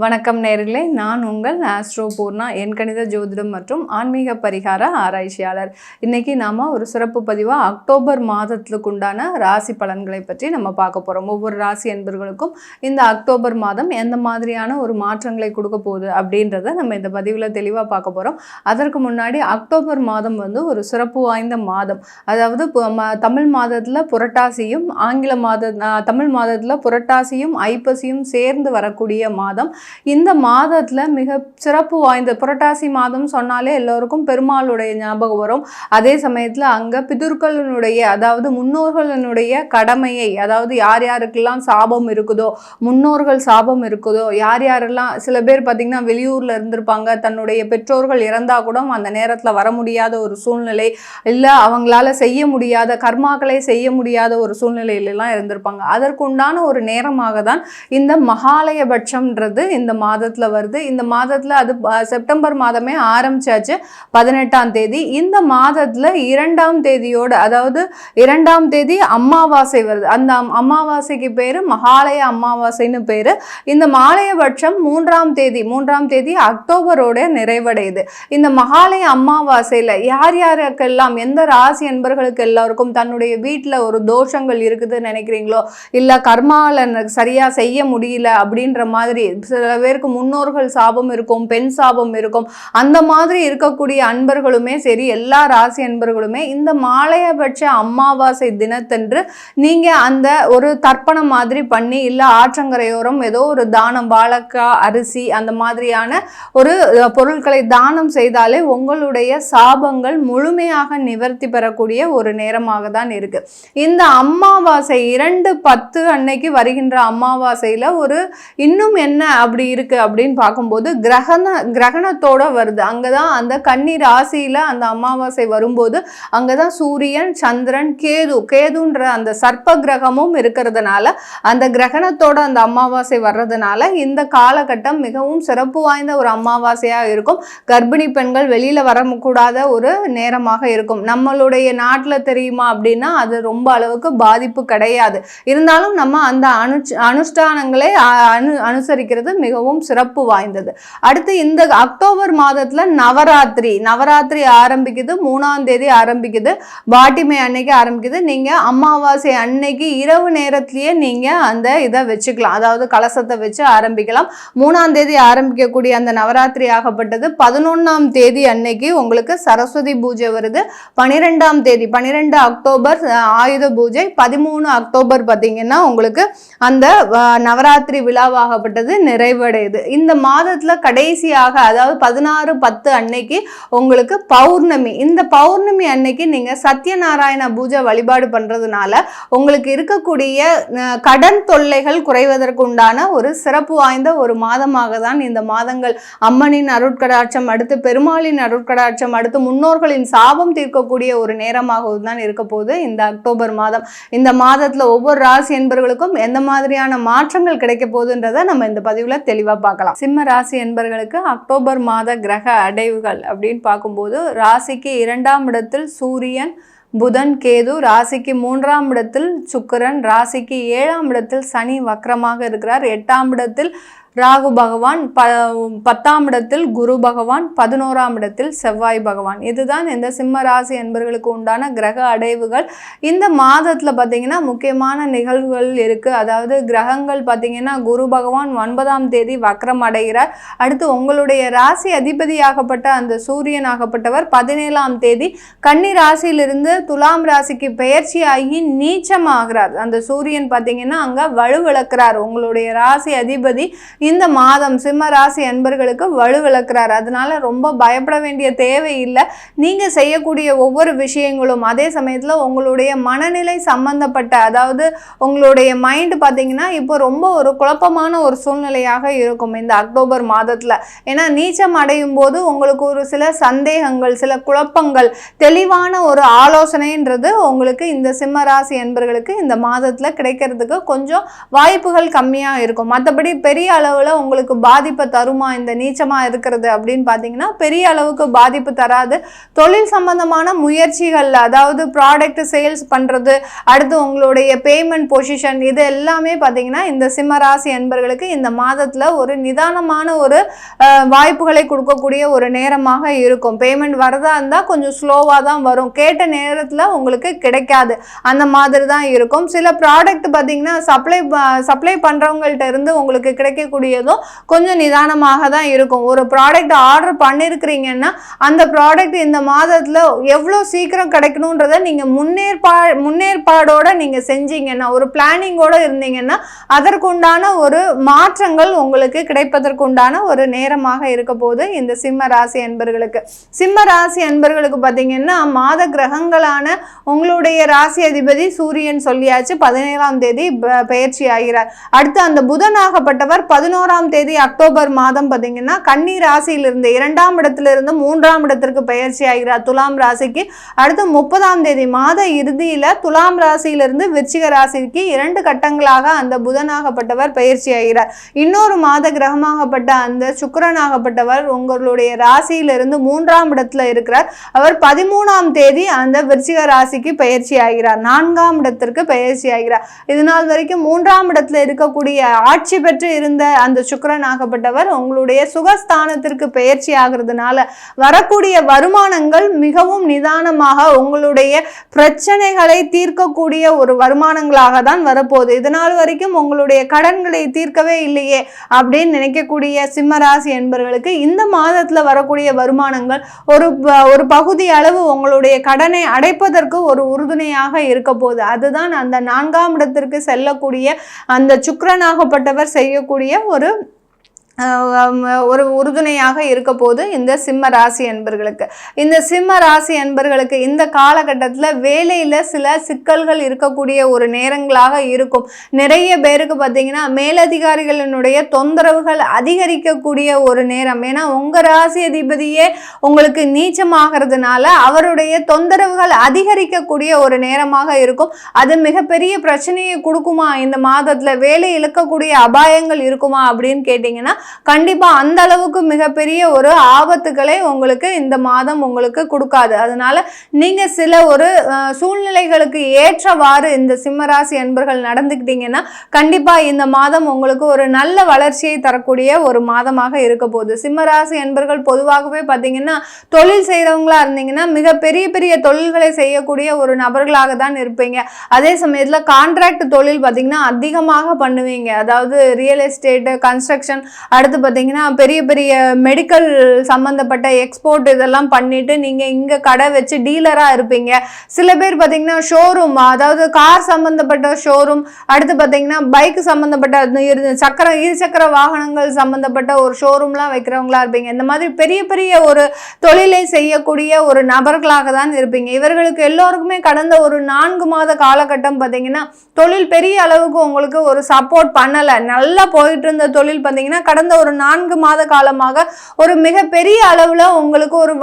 வணக்கம் நேயர்களே, நான் உங்கள் ஆஸ்ட்ரோ பூர்ணா, எண்கணித ஜோதிடம் மற்றும் ஆன்மீக பரிகார ஆராய்ச்சியாளர். இன்னைக்கு நாம ஒரு சிறப்பு பதிவா அக்டோபர் மாதத்துக்கு உண்டான ராசி பலன்களை பற்றி நம்ம பார்க்க போறோம். ஒவ்வொரு ராசி என்பர்களுக்கும் இந்த அக்டோபர் மாதம் எந்த மாதிரியான ஒரு மாற்றங்களை கொடுக்க போகுது அப்படின்றத நம்ம இந்த பதிவில் தெளிவாக பார்க்க போறோம். அதற்கு முன்னாடி அக்டோபர் மாதம் ஒரு சிறப்பு வாய்ந்த மாதம். அதாவது தமிழ் மாதத்துல புரட்டாசியும் தமிழ் மாதத்துல புரட்டாசியும் ஐப்பசியும் சேர்ந்து வரக்கூடிய மாதம். இந்த மாதத்துல மிக சிறப்பு வாய்ந்த புரட்டாசி மாதம் சொன்னாலே எல்லோருக்கும் பெருமாளுடைய ஞாபகம் வரும். அதே சமயத்துல அங்க பிதுர்களினுடைய அதாவது முன்னோர்களினுடைய கடமையை, அதாவது யார் யாருக்கெல்லாம் சாபம் இருக்குதோ, முன்னோர்கள் சாபம் இருக்குதோ, யார் யாரெல்லாம் சில பேர் பார்த்தீங்கன்னா வெளியூர்ல இருந்திருப்பாங்க, தன்னுடைய பெற்றோர்கள் இறந்தா கூட அந்த நேரத்துல வர முடியாத ஒரு சூழ்நிலை, இல்ல அவங்களால செய்ய முடியாத கர்மாக்களை செய்ய முடியாத ஒரு சூழ்நிலையிலாம் இருந்திருப்பாங்க. அதற்குண்டான ஒரு நேரமாக தான் இந்த மகாலயபட்சம்ன்றது இந்த மாதத்துல வருது. இந்த மாதத்துல அது செப்டம்பர் மாதமே ஆரம்பிச்சாச்சு, 18ஆம் தேதி. இந்த மாதத்துல 2ஆம் தேதியோட, அதாவது 2ஆம் தேதி அமாவாசை வருது. அந்த அமாவாசைக்கு பேரு மகாலய அமாவாசைன்னு பேரு. இந்த மாலயபட்சம் 3ஆம் தேதி அக்டோபரோட நிறைவடையுது. இந்த மகாலய அமாவாசையில யார் யாருக்கெல்லாம், எந்த ராசி என்பர்களுக்கு எல்லாருக்கும் தன்னுடைய வீட்டுல ஒரு தோஷங்கள் இருக்குதுன்னு நினைக்கிறீங்களோ, இல்ல கர்மால சரியா செய்ய முடியல அப்படின்ற மாதிரி, சில பேருக்கு முன்னோர்கள் சாபம் இருக்கும், பெண் சாபம் இருக்கும், அந்த மாதிரி இருக்கக்கூடிய அன்பர்களுமே சரி, எல்லா ராசி அன்பர்களுமே இந்த மாலயபட்ச அமாவாசை தினத்தன்று நீங்க அந்த ஒரு தர்ப்பணம் மாதிரி பண்ணி, இல்ல ஆற்றங்கரையோரம் ஏதோ ஒரு தானம், வாழைக்காய், அரிசி அந்த மாதிரியான ஒரு பொருட்களை தானம் செய்தாலே உங்களுடைய சாபங்கள் முழுமையாக நிவர்த்தி பெறக்கூடிய ஒரு நேரமாக தான் இருக்கு. இந்த அமாவாசை 2/10 அன்னைக்கு வருகின்ற அமாவாசையில ஒரு இன்னும் என்ன அப்படி இருக்கு அப்படின்னு பார்க்கும்போது கிரகணத்தோட வருது. அங்கதான் அந்த கன்னி ராசியில அந்த அமாவாசை வரும்போது அங்கதான் சூரியன், சந்திரன், கேதுன்ற அந்த சர்ப்ப கிரகமும் இருக்கிறதுனால, அந்த கிரகணத்தோட அந்த அமாவாசை வர்றதுனால இந்த காலகட்டம் மிகவும் சிறப்பு வாய்ந்த ஒரு அமாவாசையா இருக்கும். கர்ப்பிணி பெண்கள் வெளியில வரக்கூடாத ஒரு நேரமாக இருக்கும். நம்மளுடைய நாட்டுல தெரியுமா அப்படின்னா அது ரொம்ப அளவுக்கு பாதிப்பு கிடையாது. இருந்தாலும் நம்ம அந்த அனுஷ்டானங்களை அனுசரிக்கிறது மிகவும் சிறப்பு வாய்ந்தது. அடுத்து இந்த அக்டோபர் மாதத்துல நவராத்திரி ஆரம்பிக்குது. 3ஆம் தேதி ஆரம்பிக்குது, பாட்டிமை அன்னைக்கு ஆரம்பிக்குது. நீங்க அமாவாசை அன்னைக்கு இரவு நேரத்திலேயே நீங்க அந்த இதை வச்சுக்கலாம், அதாவது கலசத்தை வச்சு ஆரம்பிக்கலாம். 3ஆம் தேதி ஆரம்பிக்கக்கூடிய அந்த நவராத்திரி ஆகப்பட்டது 11ஆம் தேதி அன்னைக்கு உங்களுக்கு சரஸ்வதி பூஜை வருது. 12ஆம் தேதி 12 அக்டோபர் ஆயுத பூஜை. 13 அக்டோபர் பார்த்தீங்கன்னா உங்களுக்கு அந்த நவராத்திரி விழாவாகப்பட்டது நிறைவடையுது. இந்த மாதத்துல கடைசியாக, அதாவது 16/10 அன்னைக்கு உங்களுக்கு பௌர்ணமி. இந்த பௌர்ணமி அன்னைக்கு நீங்க சத்யநாராயண பூஜை வழிபாடு பண்றதுனால உங்களுக்கு இருக்கக்கூடிய கடன் தொல்லைகள் குறைவதற்கு உண்டான ஒரு சிறப்பு வாய்ந்த ஒரு மாதமாக தான் இந்த மாதங்கள். அம்மனின் அருட்கடாட்சம், அடுத்து பெருமாளின் அருட்கடாட்சம், அடுத்து முன்னோர்களின் சாபம் தீர்க்கக்கூடிய ஒரு நேரமாகவும் தான் இருக்க போகுது இந்த அக்டோபர் மாதம். இந்த மாதத்துல ஒவ்வொரு ராசி என்பவர்களுக்கும் எந்த மாதிரியான மாற்றங்கள் கிடைக்க போகுதுன்றதை நம்ம இந்த பதிவுல தெளிவா பார்க்கலாம். சிம்ம ராசி என்பர்களுக்கு அக்டோபர் மாத கிரக அடைவுகள் அப்படின்னு பார்க்கும்போது, ராசிக்கு 2ஆம் இடத்தில் சூரியன், புதன், கேது, ராசிக்கு 3ஆம் இடத்தில் சுக்கிரன், ராசிக்கு 7ஆம் இடத்தில் சனி வக்ரமாக இருக்கிறார், 8ஆம் இடத்தில் ராகு பகவான், 10ஆம் இடத்தில் குரு பகவான், 11ஆம் இடத்தில் செவ்வாய் பகவான். இதுதான் இந்த சிம்ம ராசி என்பர்களுக்கு உண்டான கிரக அடைவுகள். இந்த மாதத்துல பார்த்தீங்கன்னா முக்கியமான நிகழ்வுகள் இருக்கு. அதாவது கிரகங்கள் பார்த்தீங்கன்னா குரு பகவான் 9ஆம் தேதி வக்ரம் அடைகிறார். அடுத்து உங்களுடைய ராசி அதிபதியாகப்பட்ட அந்த சூரியன் ஆகப்பட்டவர் 17ஆம் தேதி கன்னி ராசியிலிருந்து துலாம் ராசிக்கு பெயர்ச்சியாகி நீச்சமாகிறார். அந்த சூரியன் பார்த்தீங்கன்னா அங்க வலுவிழக்கிறார். உங்களுடைய ராசி அதிபதி இந்த மாதம் சிம்ம ராசி அன்பர்களுக்கு வலுவிழக்கிறார். அதனால ரொம்ப பயப்பட வேண்டிய தேவை இல்லை. நீங்க செய்யக்கூடிய ஒவ்வொரு விஷயங்களும், அதே சமயத்துல உங்களுடைய மனநிலை சம்பந்தப்பட்ட, அதாவது உங்களுடைய மைண்ட் பார்த்தீங்கன்னா இப்போ ரொம்ப ஒரு குழப்பமான ஒரு சூழ்நிலையாக இருக்கும் இந்த அக்டோபர் மாதத்துல. ஏன்னா நீச்சம் அடையும் போது உங்களுக்கு ஒரு சில சந்தேகங்கள், சில குழப்பங்கள், தெளிவான ஒரு ஆலோசனைன்றது உங்களுக்கு இந்த சிம்ம ராசி அன்பர்களுக்கு இந்த மாதத்துல கிடைக்கிறதுக்கு கொஞ்சம் வாய்ப்புகள் கம்மியா இருக்கும். மற்றபடி பெரிய அளவு அளவில் உங்களுக்கு பாதிப்பை தருமா இந்த நீச்சமாக இருக்கிறது அப்படின்னு பார்த்தீங்கன்னா பெரிய அளவுக்கு பாதிப்பு தராது. தொழில் சம்பந்தமான முயற்சிகள், அதாவது ப்ராடக்ட் சேல்ஸ் பண்ணுறது, அடுத்து உங்களுடைய பேமெண்ட் பொசிஷன், இது எல்லாமே பார்த்தீங்கன்னா இந்த சிம்மராசி என்பர்களுக்கு இந்த மாதத்தில் ஒரு நிதானமான ஒரு வாய்ப்புகளை கொடுக்கக்கூடிய ஒரு நேரமாக இருக்கும். பேமெண்ட் வரதா இருந்தால் கொஞ்சம் ஸ்லோவாக தான் வரும், கேட்ட நேரத்தில் உங்களுக்கு கிடைக்காது, அந்த மாதிரி தான் இருக்கும். சில ப்ராடக்ட் பார்த்தீங்கன்னா சப்ளை பண்ணுறவங்கள்ட்ட இருந்து உங்களுக்கு கிடைக்கக்கூடியதும் கொஞ்சம் நிதானமாக தான் இருக்கும். ஒரு ப்ராடக்ட் ஆர்டர் பண்ணியிருக்கிறீங்கன்னா அந்த ப்ராடக்ட் இந்த மாதத்தில் எவ்வளோ சீக்கிரம் கிடைக்கணுன்றதை நீங்கள் முன்னேற்பாடோடு நீங்கள் செஞ்சீங்கன்னா, ஒரு பிளானிங்கோடு இருந்தீங்கன்னா அதற்குண்டான ஒரு மாற்றங்கள் உங்களுக்கு கிடைப்பதற்குண்டான ஒரு நேரமாக இருக்க போது இந்த சிம்ம ராசி அன்பர்களுக்கு. சிம்ம ராசி அன்பர்களுக்கு பார்த்தீங்கன்னா மாத கிரகங்களான உங்களுடைய ராசி அதிபதி சூரியன் சொல்லியாச்சு, 17ஆம் தேதி பெயர்ச்சி ஆகிறார். அடுத்து அந்த புதனாகப்பட்டவர் 11ஆம் தேதி அக்டோபர் மாதம் பார்த்தீங்கன்னா கன்னி ராசியிலிருந்து 2ஆம் இடத்திலிருந்து 3ஆம் இடத்திற்கு பெயர்ச்சி ஆகிறார் துலாம் ராசிக்கு. அடுத்து 30ஆம் தேதி மாத இறுதியில துலாம் ராசியிலிருந்து விருச்சிக ராசிக்கு 2 கட்டங்களாக அந்த புதனாகப்பட்டவர் பெயர்ச்சி ஆகிறார். இன்னொரு மாத கிரகமாகப்பட்ட அந்த சுக்கிரனாகப்பட்டவர் உங்களுடைய ராசியிலிருந்து 3ஆம் இடத்துல இருக்கிறார். அவர் 13ஆம் தேதி அந்த விருச்சிக ராசிக்கு பெயர்ச்சி ஆகிறார், 4ஆம் இடத்திற்கு பெயர்ச்சி ஆகிறார். இதனால் வரைக்கும் 3ஆம் இடத்துல இருக்கக்கூடிய ஆட்சி பெற்று இருந்த அந்த சுக்கிரனாகப்பட்டவர் உங்களுடைய சுகஸ்தானத்திற்கு பெயர்ச்சி ஆகிறதுனால வரக்கூடிய வருமானங்கள் மிகவும் நிதானமாக உங்களுடைய பிரச்சனைகளை தீர்க்கக்கூடிய ஒரு வருமானங்களாக தான் வரப்போகுது. இதனால் வரைக்கும் உங்களுடைய கடன்களை தீர்க்கவே இல்லையே அப்படின்னு நினைக்கக்கூடிய சிம்மராசி என்பவர்களுக்கு இந்த மாதத்துல வரக்கூடிய வருமானங்கள் ஒரு பகுதி அளவு உங்களுடைய கடனை அடைப்பதற்கு ஒரு உறுதுணையாக இருக்க போகுது. அதுதான் அந்த 4ஆம் இடத்திற்கு செல்லக்கூடிய அந்த சுக்கிரனாகப்பட்டவர் செய்யக்கூடிய ஒரு உறுதுணையாக இருக்க போது இந்த சிம்ம ராசி அன்பர்களுக்கு. இந்த சிம்ம ராசி அன்பர்களுக்கு இந்த காலகட்டத்தில் வேலையில் சில சிக்கல்கள் இருக்கக்கூடிய ஒரு நேரங்களாக இருக்கும். நிறைய பேருக்கு பார்த்தீங்கன்னா மேலதிகாரிகளினுடைய தொந்தரவுகள் அதிகரிக்கக்கூடிய ஒரு நேரம். ஏன்னா உங்கள் ராசி அதிபதியே உங்களுக்கு நீச்சமாகிறதுனால அவருடைய தொந்தரவுகள் அதிகரிக்கக்கூடிய ஒரு நேரமாக இருக்கும். அது மிகப்பெரிய பிரச்சனையை கொடுக்குமா இந்த மாதத்தில், வேலை இழக்கக்கூடிய அபாயங்கள் இருக்குமா அப்படின்னு கேட்டிங்கன்னா கண்டிப்பா அந்த அளவுக்கு மிகப்பெரிய ஒரு ஆபத்துக்களை உங்களுக்கு இந்த மாதம் உங்களுக்கு கொடுக்காது. அதனால நீங்க சில ஒரு சூழ்நிலைகளுக்கு ஏற்றவாறு இந்த சிம்மராசி அன்பர்கள் நடந்துக்கிட்டீங்கன்னா கண்டிப்பா இந்த மாதம் உங்களுக்கு ஒரு நல்ல வளர்ச்சியை தரக்கூடிய ஒரு மாதமாக இருக்க போகுது. சிம்மராசி அன்பர்கள் பொதுவாகவே பார்த்தீங்கன்னா தொழில் செய்கிறவங்களா இருந்தீங்கன்னா மிக பெரிய பெரிய தொழில்களை செய்யக்கூடிய ஒரு நபர்களாக தான் இருப்பீங்க. அதே சமயத்தில் கான்ட்ராக்ட் தொழில் பார்த்தீங்கன்னா அதிகமாக பண்ணுவீங்க. அதாவது ரியல் எஸ்டேட்டு, கன்ஸ்ட்ரக்ஷன், அடுத்து பார்த்தீங்கன்னா பெரிய பெரிய மெடிக்கல் சம்மந்தப்பட்ட எக்ஸ்போர்ட் இதெல்லாம் பண்ணிட்டு நீங்கள் இங்கே கடை வச்சு டீலராக இருப்பீங்க. சில பேர் பார்த்தீங்கன்னா ஷோரூம், அதாவது கார் சம்மந்தப்பட்ட ஷோரூம், அடுத்து பார்த்தீங்கன்னா பைக் சம்மந்தப்பட்ட இருசக்கர வாகனங்கள் சம்மந்தப்பட்ட ஒரு ஷோரூம்லாம் வைக்கிறவங்களா இருப்பீங்க. இந்த மாதிரி பெரிய பெரிய ஒரு தொழிலை செய்யக்கூடிய ஒரு நபர்களாக தான் இருப்பீங்க. இவர்களுக்கு எல்லோருக்குமே கடந்த ஒரு 4 மாத காலகட்டம் பார்த்தீங்கன்னா தொழில் பெரிய அளவுக்கு உங்களுக்கு ஒரு சப்போர்ட் பண்ணலை. நல்லா போயிட்டு இருந்த தொழில் பார்த்தீங்கன்னா கடந்த ஒரு 4 மாத காலமாக ஒரு மிகப்பெரிய அளவுல உங்களுக்கு ஒரு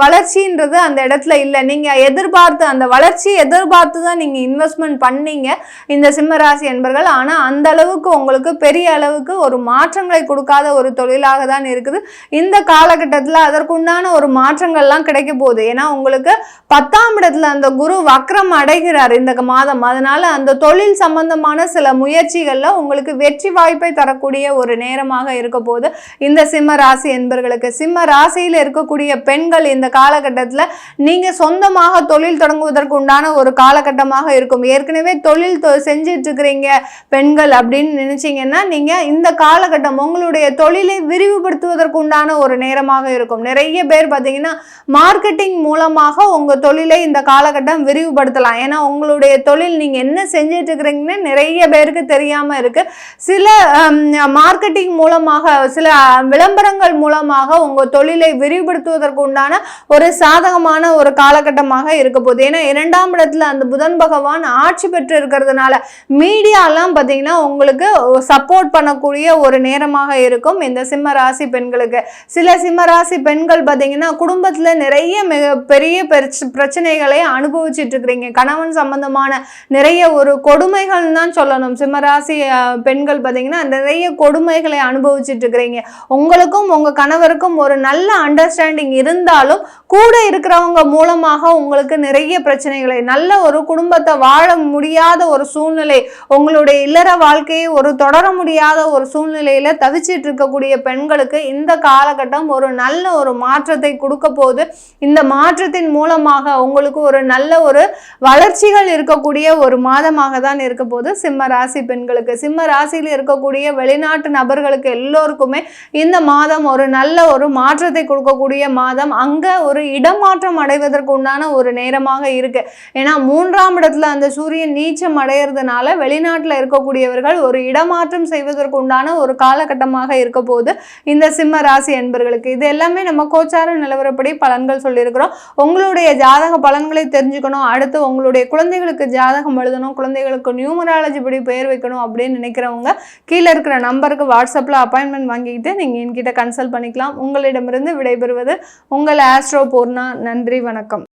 வளர்ச்சின்றது அந்த இடத்துல இல்லை. நீங்க எதிர்பார்த்து அந்த வளர்ச்சி எதிர்பார்த்து தான் நீங்க இன்வெஸ்ட்மெண்ட் பண்ணீங்க இந்த சிம்மராசி என்பர்கள். ஆனா அந்த அளவுக்கு உங்களுக்கு பெரிய அளவுக்கு ஒரு மாற்றங்களை கொடுக்காத ஒரு தொழிலாக தான் இருக்குது. இந்த காலகட்டத்தில் அதற்குண்டான ஒரு மாற்றங்கள்லாம் கிடைக்க போகுது. ஏன்னா உங்களுக்கு 10ஆம் இடத்துல அந்த குரு வக்ரம் அடைகிறார் இந்த மாதம். அதனால அந்த தொழில் சம்பந்தமான சில முயற்சிகள்ல உங்களுக்கு வெற்றி வாய்ப்பை தரக்கூடிய ஒரு நேரமாக இருக்க போது இந்த சிம்ம ராசி என்பர்களுக்கு. சிம்ம ராசியில் இருக்கக்கூடிய பெண்கள் இந்த காலகட்டத்தில் நீங்க சொந்தமாக தொழில் தொடங்குவதற்கு உண்டான ஒரு காலகட்டமாக இருக்கும். ஏற்கனவே தொழில் செஞ்சிட்டு இருக்கிறீங்க பெண்கள் அப்படின்னு நினைச்சீங்கன்னா நீங்க இந்த காலகட்டம் உங்களுடைய தொழிலை விரிவுபடுத்துவதற்கு உண்டான ஒரு நேரமாக இருக்கும். நிறைய பேர் பார்த்தீங்கன்னா மார்க்கெட்டிங் மூலமாக உங்க தொழிலை இந்த காலகட்டம் விரிவுபடுத்தலாம். ஏன்னா உங்களுடைய தொழில் நீங்க என்ன செஞ்சிட்டு இருக்கிறீங்கன்னு நிறைய பேருக்கு தெரியாம இருக்கு. சில மார்க்கெட்டிங் மூலமாக மூலமாக சில விளம்பரங்கள் மூலமாக உங்க தொழிலை விரிவுபடுத்துவதற்கு உண்டான ஒரு சாதகமான ஒரு காலகட்டமாக இருக்க போகுது. ஏன்னா 2ஆம் இடத்துல அந்த புதன் பகவான் ஆட்சி பெற்று இருக்கிறதுனால மீடியாலாம் பார்த்தீங்கன்னா உங்களுக்கு சப்போர்ட் பண்ணக்கூடிய ஒரு நேரமாக இருக்கும் இந்த சிம்ம ராசி பெண்களுக்கு. சில சிம்ம ராசி பெண்கள் பார்த்தீங்கன்னா குடும்பத்துல நிறைய பெரிய பிரச்சனைகளை அனுபவிச்சுட்டு இருக்கிறீங்க. கணவன் சம்பந்தமான நிறைய ஒரு கொடுமைகள் தான் சொல்லணும். சிம்மராசி பெண்கள் பார்த்தீங்கன்னா நிறைய கொடுமைகளை அனுபவிச்சுட்டு இருக்கிறீங்க. உங்களுக்கும் உங்க கணவருக்கும் ஒரு நல்ல அண்டர்ஸ்டாண்டிங் இருந்தாலும் கூட இருக்கிறவங்க மூலமாக உங்களுக்கு நிறைய பிரச்சனைகளை, நல்ல ஒரு குடும்பத்தை வாழ முடியாத ஒரு சூழ்நிலை, உங்களுடைய இல்லற வாழ்க்கையை ஒரு தொடர முடியாத ஒரு சூழ்நிலையில தவிச்சிட்டு இருக்கக்கூடிய பெண்களுக்கு இந்த காலகட்டம் ஒரு நல்ல ஒரு மாற்றத்தை கொடுக்க போகுது. இந்த மாற்றத்தின் மூலமாக உங்களுக்கு ஒரு நல்ல ஒரு வளர்ச்சிகள் இருக்கக்கூடிய ஒரு மாதமாக தான் இருக்க போது சிம்ம ராசி பெண்களுக்கு. சிம்ம ராசியில் இருக்கக்கூடிய வெளிநாட்டு நபர்களுக்கு எல்லோருக்குமே இந்த மாதம் ஒரு நல்ல ஒரு மாற்றத்தை கொடுக்கக்கூடிய மாதம். அங்க ஒரு இடமாற்றம் அடைவதற்கு உண்டான ஒரு நேரமாக இருக்கு. ஏன்னா 3ஆம் இடத்துல அந்த சூரியன் நீச்சம் அடைகிறதுனால வெளிநாட்டுல இருக்கக்கூடியவர்கள் ஒரு இடமாற்றம் செய்வதற்கு உண்டான ஒரு காலகட்டமாக இருக்க போது இந்த சிம்ம ராசி என்பர்களுக்கு. இது எல்லாமே நம்ம கோச்சார நிலவரப்படி பலன்கள் சொல்லியிருக்கிறோம். உங்களுடைய ஜாதக பலன்களை தெரிஞ்சுக்கணும், அடுத்து உங்களுடைய குழந்தைகளுக்கு ஜாதகம் எழுதணும், குழந்தைகளுக்கு நியூமராலஜி படி பெயர் வைக்கணும் அப்படின்னு நினைக்கிறவங்க கீழே இருக்கிற நம்பருக்கு வாட்ஸ்அப்பில் அப்பாயின்மெண்ட் வாங்கிக்கிட்டு நீங்கள் என்கிட்ட கன்சல்ட் பண்ணிக்கலாம். உங்களிடமிருந்து விடைபெறுவது உங்கள் ஆஸ்ட்ரோ பூர்ணா. நன்றி, வணக்கம்.